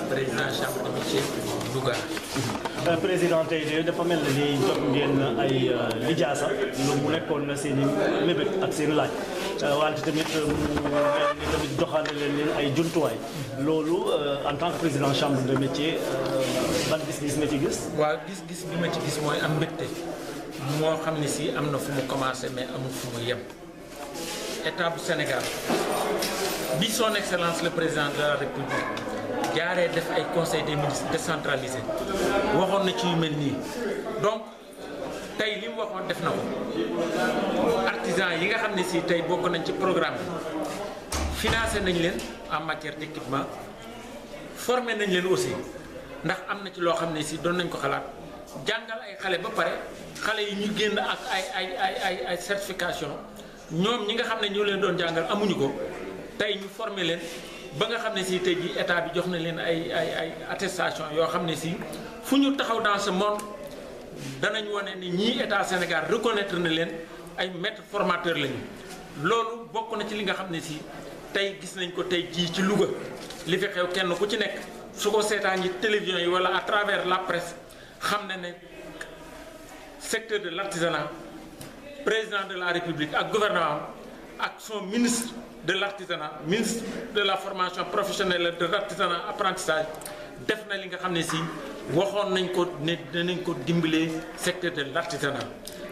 président chambre de métier Louga. président tey de dafa mel ni jot ngeen ay lijaasa lu mu nekkoon seen i mébét ak seen laaj wante tamit mu mel ni tamit joxaale leen ay jumtuwaay loolu en tant que président chambre de métier ban gis-gis nga ci gis. waaw gis-gis bi ma ci gis mooy am mbégte moo xam ne si am na fu mu commencé mais amul fu mu yem état bu Sénégal bi son excellence le président de la république jaaree def ay conseil des ministres décentralisé waxoon na ci yu mel nii donc tey li mu waxoon def na ko artisan yi nga xam ne si tey bokk nañ ci programme bi financé nañ leen en matière d'équipement formé nañ leen aussi ndax am na ci loo xam ne si doon nañ ko xalaat jàngal ay xale ba pare xale yi ñu génn ak ay certification ñoom ñi nga xam ne ñoo leen doon jàngal amuñu ko tey ñu formé leen ba nga xam ne si tey jii état bi jox na leen ay attestation yoo xam ne si fu ñu taxaw dans ce monde danañ wane ni ñii état Sénégal reconnaître na leen ay maîtres formateurs lañu. loolu bokk na ci li nga xam ne si tey gis nañ ko tey jii ci Louga li fi xew kenn ku ci nekk su ko seetaan yi télévision yi wala à travers la presse xam na ne secteur de l'artisanat président de la République ak gouvernement ak son ministre de l'artisanat ministre de la formation professionnelle de l'artisanat apprentissage def na li nga xam ne si waxoon nañ ko ne danañ ko dimbalee secteur de l'artisanat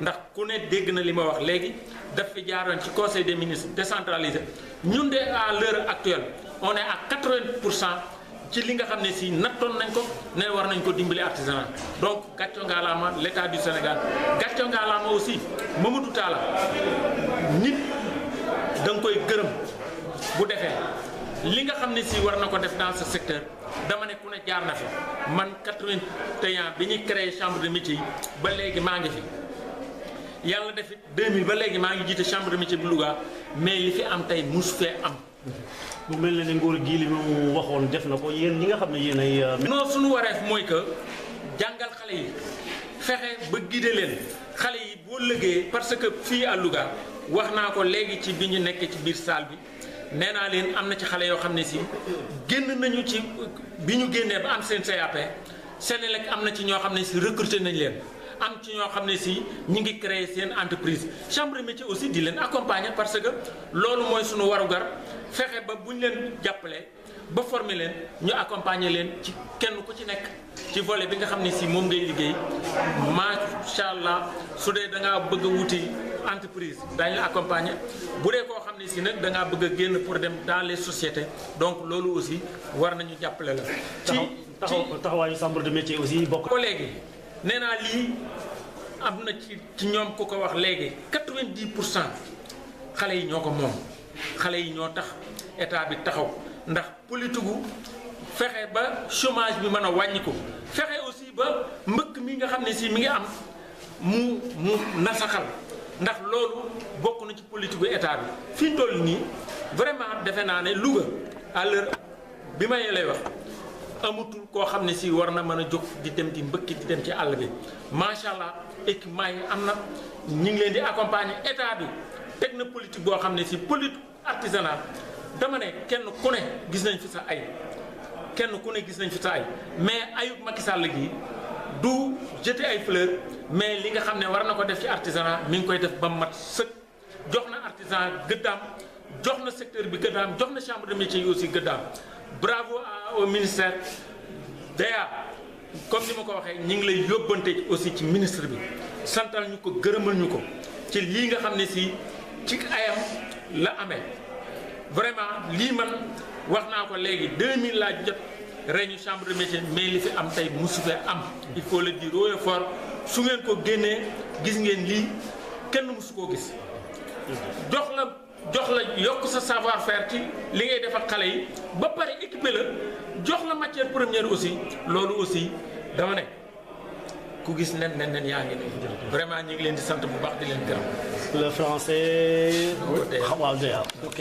ndax ku ne dégg na li ma wax léegi daf fi jaaroon ci conseil des ministres décentralisé ñun de à l'heure actuelle on est à 80% ci li nga xam ne si nattoon nañ ko ne war nañ ko dimbali artisanat donc gàcco ngaalaama l'état du Sénégal gàcco ngaalaama aussi Mamadou Talla nit da nga koy gërëm bu defee li nga xam ne si war na ko def dans ce secteur dama ne ku ne jaar na fi man 81 bi ñuy créé chambre de métier yi ba léegi maa ngi fi yàlla defit 2000 ba léegi maa ngi jiite chambre de métier bu Louga mais li fi am tey mus fee am. mu mel ne nguur gii li mu waxoon def na ko yéen ñi nga xam ne yéen ay. non suñu wareef mooy que jàngal xale yi fexe ba guider leen xale yi boo liggéeyee parce que fii à Louga wax naa ko léegi ci bi ñu nekkee ci biir salle bi nee naa leen am na ci xale yoo xam ne si génn nañu ci bi ñu génnee ba am seen CAP Senelec am na ci ñoo xam ne si recruter nañ leen. am ci ñoo xam ne si ñi ngi créer seen entreprise chambre de métier aussi di leen accompagner parce que loolu mooy suñu warugar fexe ba bu ñu leen jàppalee ba former leen ñu accompagner leen ci kenn ku ci nekk ci volet bi nga xam ne si moom ngay liggéey macha allah su dee da ngaa bëgg a wuti entreprise daañu la accompagner bu dee koo xam ne si nag da ngaa bëgg a génn pour dem dans les sociétés donc loolu aussi war nañu jàppale la. ci taxawaayu chambre de métier aussi bokk. ko léegi. nee naa lii am na ci ñoom ku ko wax léegi 90% xale yi ñoo ko moom xale yi ñoo tax état bi taxaw ndax politique gu fexe ba chômage bi mën a wàññi ko fexe aussi ba mbëkk mi nga xam ne si mi ngi am mu nasaxal ndax loolu bokk na ci politique gu état bi fi ñu toll nii vraiment defe naa ne Louga à l'heure bi ma lay wax. amutul koo xam ne si war na mën a jóg di dem di mbëkki di dem ci àll bi macha allah équipement yi am na ñu ngi leen di accompagner état bi teg na politique boo xam ne si politique artisanale dama ne kenn ku ne gis nañ fi sa ay kenn ku ne gis nañ fi sa ay mais ayub Macky Sall gi du jeter ay fleurs mais li nga xam ne war na ko def ci artisanat mi ngi koy def ba mat sëkk jox na artisan gëddaam jox na secteur bi gëddaam jox na chambre de métier yi aussi gëddaam. bravo au ministère daya comme ni ma ko waxee ñu ngi lay yóbbante aussi ci ministre bi santal ñu ko gërëmal ñu ko ci lii nga xam ne si ci ayam la amee vraiment lii man wax naa ko léegi 2000 laa jot réunion chambre de métier mais li fi am tey musu fee am il faut le dire haut et fort su ngeen ko génnee gis ngeen lii kenn musu koo gis jox la yokk sa savoir faire ci li ngay def ak xale yi ba pare équipé la jox la matière première aussi loolu aussi dama ne ku gis nen yaa ngi nii vraiment ñu ngi leen di sant bu baax di leen gërëm. Le français. waaw ok.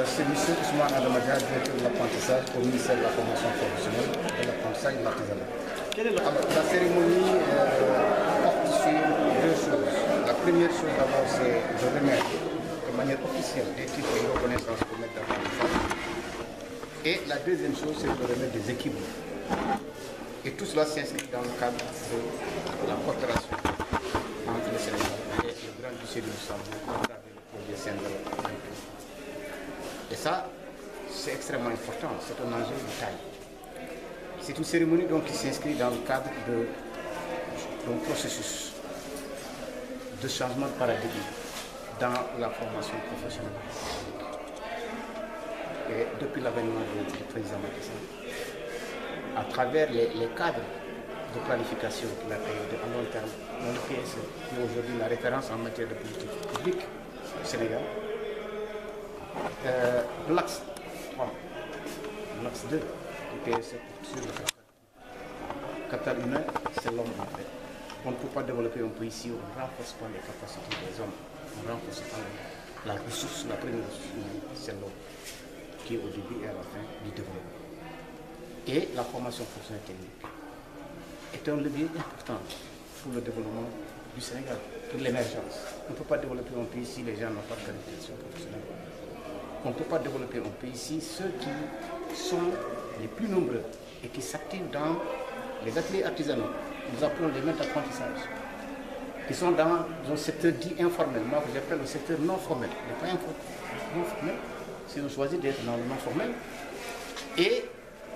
C'est M. Ousmane Adamadia, directeur de l'apprentissage au ministère de la formation professionnelle et de l'apprentissage et de l'artisanat. Quelle est La cérémonie porte sur deux choses. La première chose d'abord, c'est de remettre de manière officielle des titres de reconnaissance pour mettre d'apprentissage. Et la deuxième chose, c'est de remettre des équipements. Et tout cela s'inscrit dans le cadre de la coopération entre le Sénégal et le Grand-Duché de Luxembourg à travers le projet Saint-Denis. Et ça, c'est extrêmement important, c'est un enjeu de taille. C'est une cérémonie donc, qui s'inscrit dans le cadre d'un processus de changement de paradigme dans la formation professionnelle. Et depuis l'avènement du président Macky Sall, à travers les cadres de planification qu'il a créé à long terme dans le PSE, qui est aujourd'hui la référence en matière de politique publique au Sénégal, l'axe 3, l'axe 2 du PSE sur le capital humain, c'est l'homme en fait. On ne peut pas développer un pays si on ne renforce pas les capacités des hommes, on ne renforce pas la ressource, la première ressource, c'est l'homme, qui est au début et à la fin du développement. Et la formation professionnelle technique est un levier important pour le développement du Sénégal, pour l'émergence. On ne peut pas développer un pays si les gens n'ont pas de qualification professionnelle. On ne peut pas développer un pays si ceux qui sont les plus nombreux et qui s'activent dans les ateliers artisanaux, nous appelons les maîtres d'apprentissage, qui sont dans un secteur dit informel, moi que j'appelle le secteur non formel, pas non formel, si on choisit d'être dans le non formel, et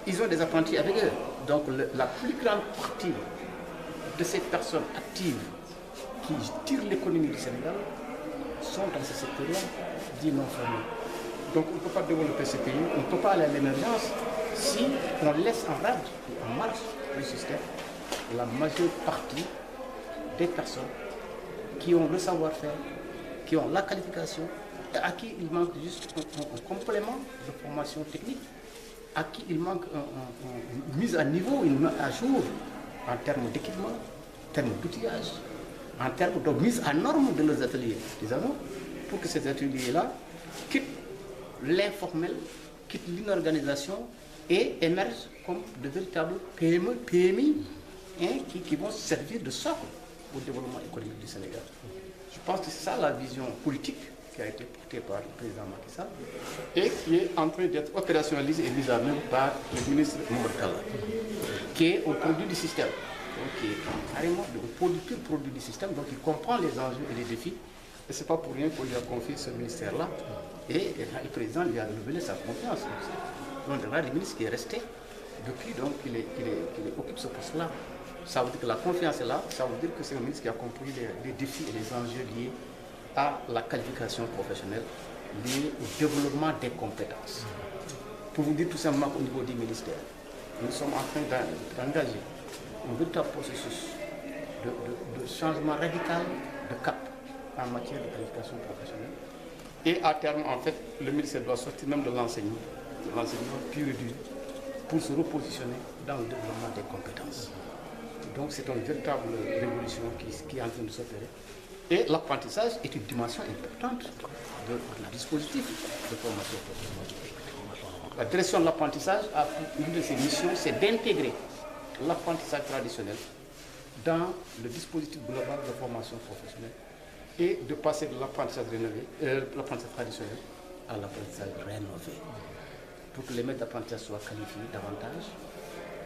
ils ont des apprentis avec eux. Donc la plus grande partie de ces personnes actives qui tirent l'économie du Sénégal sont dans ce secteur-là, dit non formel. Donc on ne peut pas développer ce pays, on ne peut pas aller à l'émergence si on laisse en rade, en marche le système, la majeure partie des personnes qui ont le savoir-faire, qui ont la qualification, et à qui il manque juste un complément de formation technique, à qui il manque une mise à niveau, une mise à jour en termes d'équipement, en termes d'outillage, en termes de mise à norme de nos ateliers. Nous avons, pour que ces ateliers-là quittent l'informel, quittent l'inorganisation et émergent comme de véritables PME, PMI qui vont servir de socle au développement économique du Sénégal. Je pense que c'est ça la vision politique qui a été portée par le président Macky Sall et qui est en train d'être opérationnalisée et mise en œuvre par le ministre Moubarkala, qui est un produit du système, donc qui est carrément un pur produit du système, donc il comprend les enjeux et les défis. Et ce n'est pas pour rien qu'on lui a confié ce ministère-là. Et le président lui a renouvelé sa confiance. Donc, il y a le ministre qui est resté depuis qu'il occupe ce poste-là. Ça veut dire que la confiance est là, ça veut dire que c'est un ministre qui a compris les défis et les enjeux liés à la qualification professionnelle, liés au développement des compétences. Pour vous dire tout simplement qu'au niveau du ministère, nous sommes en train d'engager un véritable processus de changement radical de cap en matière de qualification professionnelle. Et à terme, en fait, le ministère doit sortir même de l'enseignement pur et dur, pour se repositionner dans le développement des compétences. Donc c'est une véritable révolution qui est en train de s'opérer. Et l'apprentissage est une dimension importante du dispositif de formation professionnelle. La direction de l'apprentissage a une de ses missions, c'est d'intégrer l'apprentissage traditionnel dans le dispositif global de formation professionnelle et de passer de l'apprentissage traditionnel à l'apprentissage rénové. Pour que les maîtres d'apprentissage soient qualifiés davantage,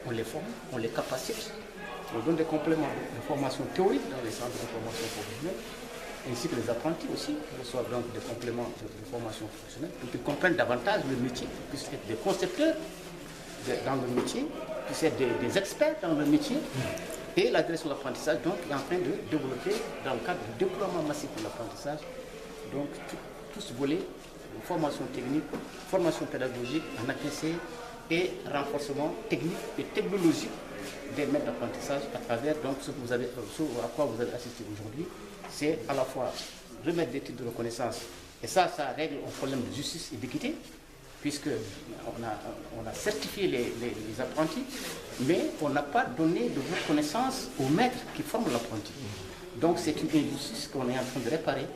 on les forme, on les capacite, on donne des compléments de formation théorique dans les centres de formation professionnelle, ainsi que les apprentis aussi reçoivent donc des compléments de formation professionnelle pour qu'ils comprennent davantage le métier, puissent être des concepteurs dans le métier, puissent être des experts dans le métier. Et la direction de l'apprentissage donc est en train de développer, dans le cadre du déploiement massif de l'apprentissage, donc tout ce volet formation technique, formation pédagogique en APC et renforcement technique et technologique des maîtres d'apprentissage à travers donc, ce à quoi vous avez assisté aujourd'hui. C'est à la fois remettre des titres de reconnaissance, et ça règle un problème de justice et d'équité, puisqu'on a certifié les apprentis, mais on n'a pas donné de reconnaissance aux maîtres qui forment l'apprenti. Donc c'est une injustice qu'on est en train de réparer,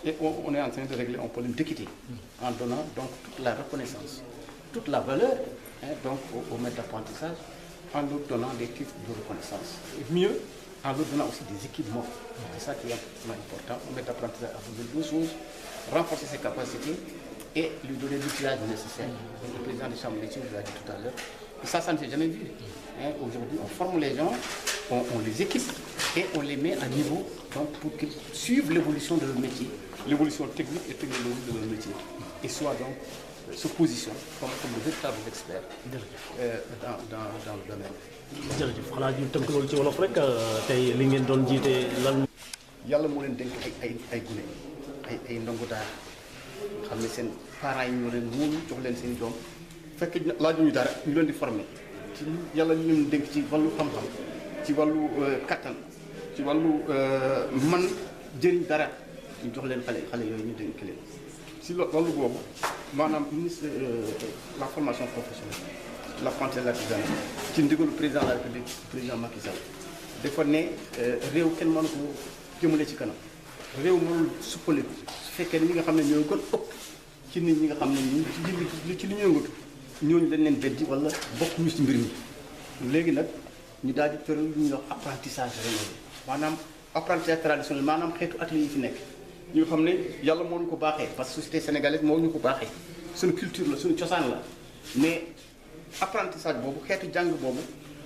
et on est en train de régler un problème d'équité, en donnant donc toute la reconnaissance, toute la valeur donc aux maîtres d'apprentissage, en leur donnant des titres de reconnaissance. Et mieux, en leur donnant aussi des équipements. C'est ça qui est important. Le maître d'apprentissage a besoin de deux choses: renforcer ses capacités et lui donner l'outillage nécessaire. Le président des chambres de métiers vous l'a dit tout à l'heure. Et ça ne s'est jamais vu. Aujourd'hui, on forme les gens, on les équipe et on les met à niveau donc, pour qu'ils suivent l'évolution de leur métier, l'évolution technique et technologique de leur métier, et soient donc se positionnent comme de véritables experts dans le domaine. jërëjëf xanaa ñu tënk loolu ci wolof rek tey li ngeen doon jiite lan. yàlla moo leen dénk ay gune ay ndongo daara xam ne seen parents yi ñoo leen wóolu jox leen seen doom fekk laajuñu dara ñu leen di former ci yàlla ñu leen dénk ci wàllu xam-xam ci wàllu kattan ci wàllu man jëriñ dara ñu jox leen xale yooyu ñu dénk leen si loolu boobu maanaam ministre la formation professionnelle l'apprentissage artisanal ci ndigalu président de la République président Macky Sall dafa ne réew kenn mënu ko jëmale ci kanam réew mënul suppaliku su fekkee ne ñi nga xam ne ñoo gën ëpp ci nit ñi nga xam ne ñi ci li ñu yëngatu ñooñu dañ leen beddi wala bokkuñu ci mbir mi léegi nag ñu daal di tëral lu ñuy wax apprentissage rénové maanaam apprentissage traditionnel maanaam xeetu atelier yi fi nekk ñu xam ne yàlla moo ñu ko baaxee parce que société sénégalaise moo ñu ko baaxee suñu culture la suñu cosaan la mais apprentissage boobu xeetu jàng boobu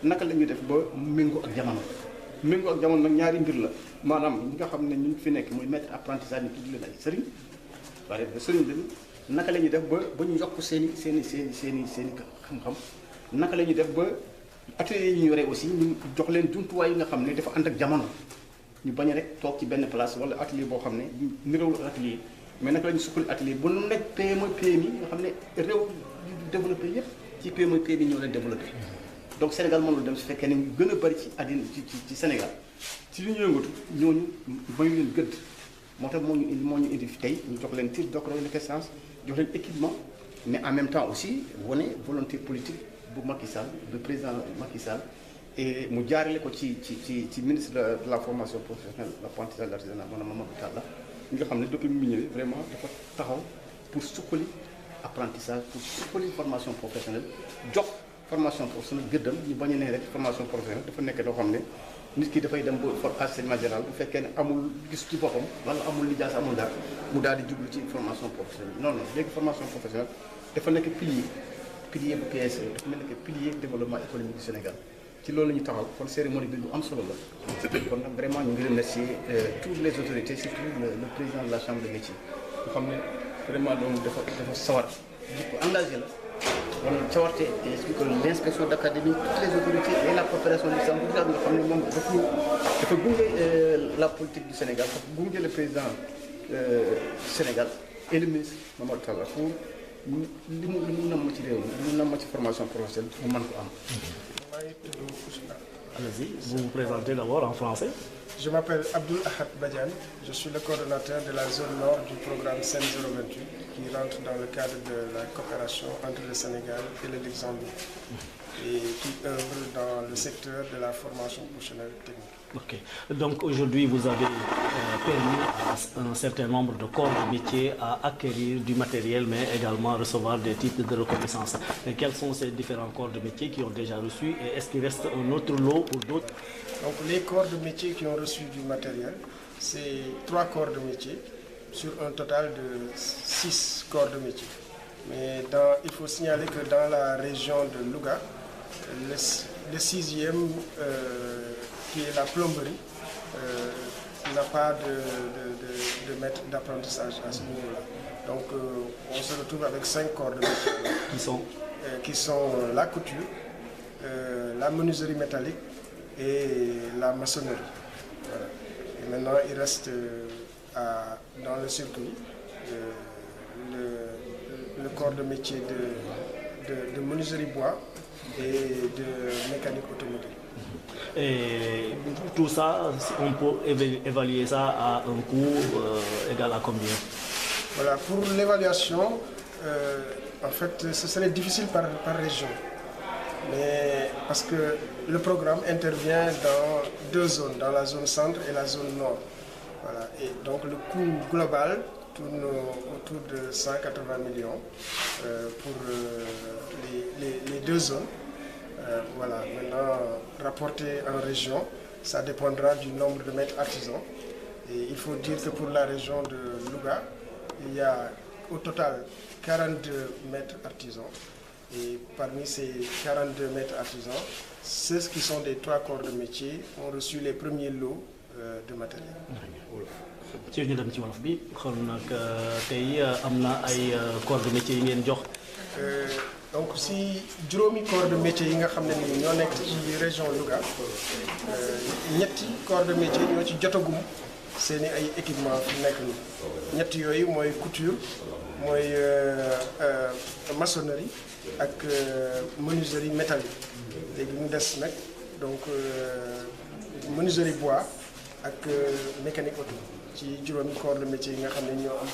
naka la ñuy def ba méngoo ak jamono nag ñaari mbir la maanaam ñi nga xam ne ñu fi nekk muy maître apprentissage ni tudd leen ay sëriñ waaye sëriñ lañu naka la ñuy def ba ñu yokk seen i xam-xam naka la ñuy def ba atelier yi ñu yore aussi ñu jox leen jumtuwaay yi nga xam ne dafa ànd ak jamono ñu bañ a rek toog ci benn place wala atelier boo xam ne nirawul atelier mais naka la ñu sukkali atelier bu nu nekk PMI nga xam ne réew yu développé yëpp ci PMI ñoo leen développé donc Sénégal mënul dem su fekkee ne ñu gën a bëri ci àddina ci Sénégal ci li ñu yëngatu ñooñu bañ leen gëdd moo tax moo ñu indi fi tey ñu jox leen titre de reconnaissance jox leen équipement mais en même temps aussi wane volonté politique bu Macky Sall le président Macky Sall et mu jaarale ko ci ministre de la formation professionnelle l'apprentissage l'artisanat maanaam Mamadou Talla ñi nga xam ne depuis mu ñëwee vraiment dafa taxaw pour suqali apprentissage pour suqali formation professionnelle jox formation professionnelle gëddam ñu bañ a ne rek formation professionnelle dafa nekk loo xam ne nit ki dafay dem ba enseignement général bu fekkee ne amul gis ci boppam wala amul lijaas amul dara mu daal di jublu ci formation professionnelle non léegi formation professionnelle dafa nekk pilier bu PSE dafa nekk pilier développement économique du Sénégal ci loolu la ñu taxaw kon cérémonie bi lu am solo la kon nag vraiment ñu ngi remercier toutes les autorités surtout le président de la chambre de métier nga xam ne vraiment donc dafa sawar jikko engagé la wala cawarte explique l'inspection d'académie toutes les autorités et la coopération du Sénégal nga xam ne moom dafa gunge la politique du Sénégal dafa gunge le président Sénégal et le ministre Mamadou Talla pour li mu namm ci réew mi li mu namm ci formation professionnelle mu mën ko am. Allez-y, vous vous présentez d'abord en français. Je m'appelle Abdoul Ahad Badiane, je suis le coordonnateur de la zone nord du programme SEN 028 qui rentre dans le cadre de la coopération entre le Sénégal et le Luxembourg et qui œuvre dans le secteur de la formation professionnelle technique. Ok. Donc aujourd'hui, vous avez permis à un certain nombre de corps de métier à acquérir du matériel, mais également recevoir des titres de reconnaissance. Et quels sont ces différents corps de métier qui ont déjà reçu et est-ce qu'il reste un autre lot pour d'autres? Donc les corps de métier qui ont reçu du matériel, c'est 3 corps de métier sur un total de 6 corps de métier. Mais il faut signaler que dans la région de Louga, le 6e qui est la plomberie, n'a pas de maître d'apprentissage à ce niveau-là. Donc on se retrouve avec 5 corps de métier qui sont la couture, la menuiserie métallique et la maçonnerie. Voilà. Et maintenant il reste dans le circuit le le corps de métier de menuiserie bois et de mécanique automobile. Et tout ça, on peut évaluer ça à un coût égal à combien? Voilà, pour l'évaluation, en fait, ce serait difficile par région. Mais parce que le programme intervient dans deux zones, dans la zone centre et la zone nord. Voilà. Et donc le coût global tourne autour de 180 millions pour les deux zones. Voilà. Maintenant, rapporté en région, ça dépendra du nombre de maîtres artisans. Et il faut dire que pour la région de Louga, il y a au total 42 maîtres artisans. Et parmi ces 42 maîtres artisans, ceux qui sont des 3 corps de métier ont reçu les premiers lots de matériel. ci ñu dem ci wolof bi xool nag tey am na ay corps de métier yi ngeen jox. Donc si juróomi corps de métier yi nga xam ne ni ñoo nekk ci région Louga ñetti corps de métier ñoo ci jotagum seeni ay équipement fi nekk nii ñetti yooyu mooy couture mooy maçonnerie ak menuiserie métallique léegi mu des nag donc menuiserie bois ak mécanique auto ci juróomi corps de métier yi nga xam ne ñoo am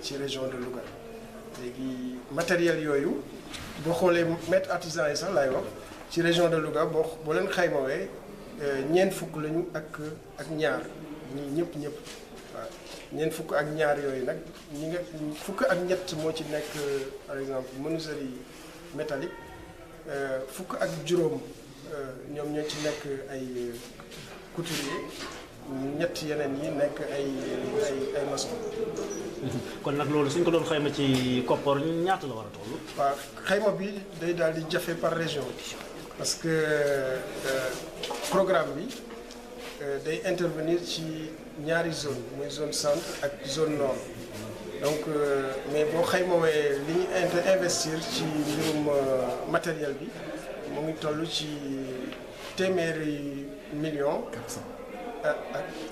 ci région de Louga léegi matériel yooyu boo xoolee maître artisan yi sax laay wax ci région de Louga boo leen xaymawee ñeent fukk lañu ak ñaar ñii ñëpp waaw ñeent fukk ak ñaar yooyu nag ñi nga fukk ak ñett moo ci nekk par exemple menuiserie métallique fukk ak juróom ñoom ñoo ci nekk ay couturier ñett yeneen yi nekk ay maçon. kon nag loolu suñ ko doon xayma ci koppar ñaata la war a toll. waaw xayma bi day daal di jafe par région parce que programme bi day intervenir ci ñaari zone muy zone centre ak zone nord donc mais boo xaymawee li ñu investir ci mbirum matériel bi mu ngi toll ci téeméeri millions.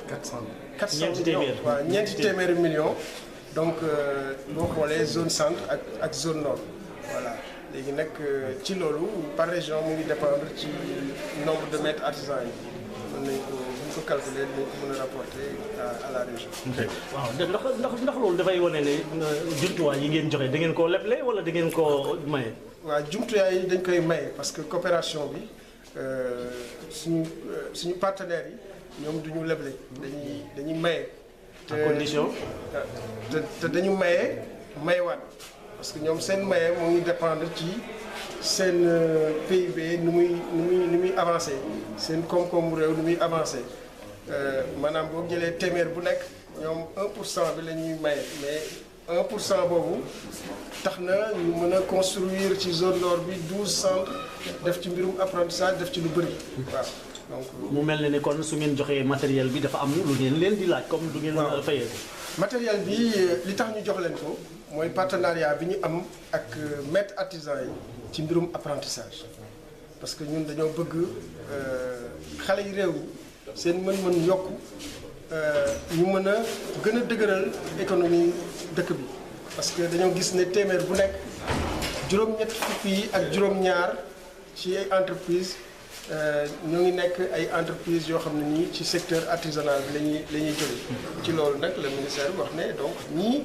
400 millions waaw ñeenti téeméeri millions donc boo xoolee zone centre ak zone nord voilà léegi nag ci loolu par région mu ngi dépendre ci nombre de maîtres artisans yi mën nañ ko bu ñu ko calculer dinañ ko mën a rapporter à la région. waaw ndax loolu dafay wane ne jumtuwaay yi ngeen joxe da ngeen koo leble wala da ngeen koo maye. waaw jumtuwaay yi dañ koy maye parce que coopération bi suñu partenaires yi. ñoom duñu leble dañuy maye. à condition. te dañu mayewaat parce que ñoom seen maye moo ngi dépendre ci seen PIB nu muy avancé seen koom-koomu réew nu muy avancé maanaam boo jëlee téeméer bu nekk ñoom 1% bi la ñuy maye mais 1% boobu tax na ñu mën a construire ci zone nord bi 12 centres def ci mbirum apprentissage def ci lu bëri waaw. donc mu mel ne ni kon su ngeen joxee matériel bi dafa am lu ngeen leen di laaj comme du ngeen fayee ko. matériel bi li tax ñu jox leen ko mooy partenariat bi ñu am ak maîtres artisans yi ci mbirum apprentissage parce que ñun dañoo bëgg xale yi réew mi seen mën-mën yokku ñu mën a gën a dëgëral économie dëkk bi parce que dañoo gis ne téeméer bu nekk juróom-ñett fukk yi ak juróom-ñaar ci ay entreprise ñoo ngi nekk ay entreprises yoo xam ne nii ci secteur artisanal bi la ñuy jóge ci loolu nag le ministère bi wax ne donc ñii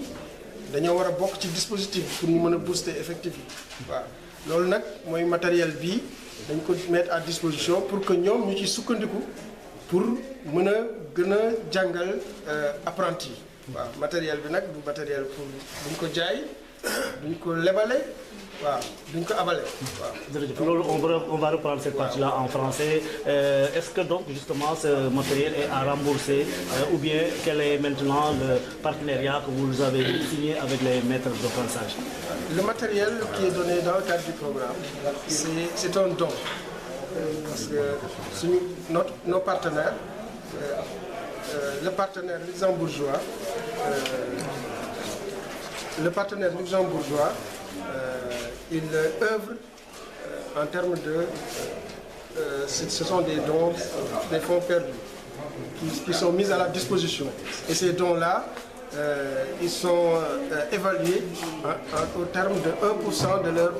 dañoo war a bokk ci dispositif bi pour ñu mën a booster effectif yi waaw loolu nag mooy matériel bii dañ ko mettre à disposition pour que ñoom ñu ci sukkandiku pour mën a gën a jàngal apprenti yi waaw matériel bi nag du matériel pour duñ ko jaay duñ ko lebale waaw duñ ko abale waaw. jërëjëf loolu on va reprendre cette partie-là en français est-ce que donc justement ce matériel est à rembourser ou bien quel est maintenant le partenariat que vous avez signé avec les maîtres d'apprentissage? Le matériel qui est donné dans le cadre du programme c'est un don parce que nos partenaires le partenaire luxembourgeois il œuvre en termes de ce sont des dons, des fonds perdus qui sont mis à la disposition. Et ces dons-là ils sont évalués au terme de 1% de leur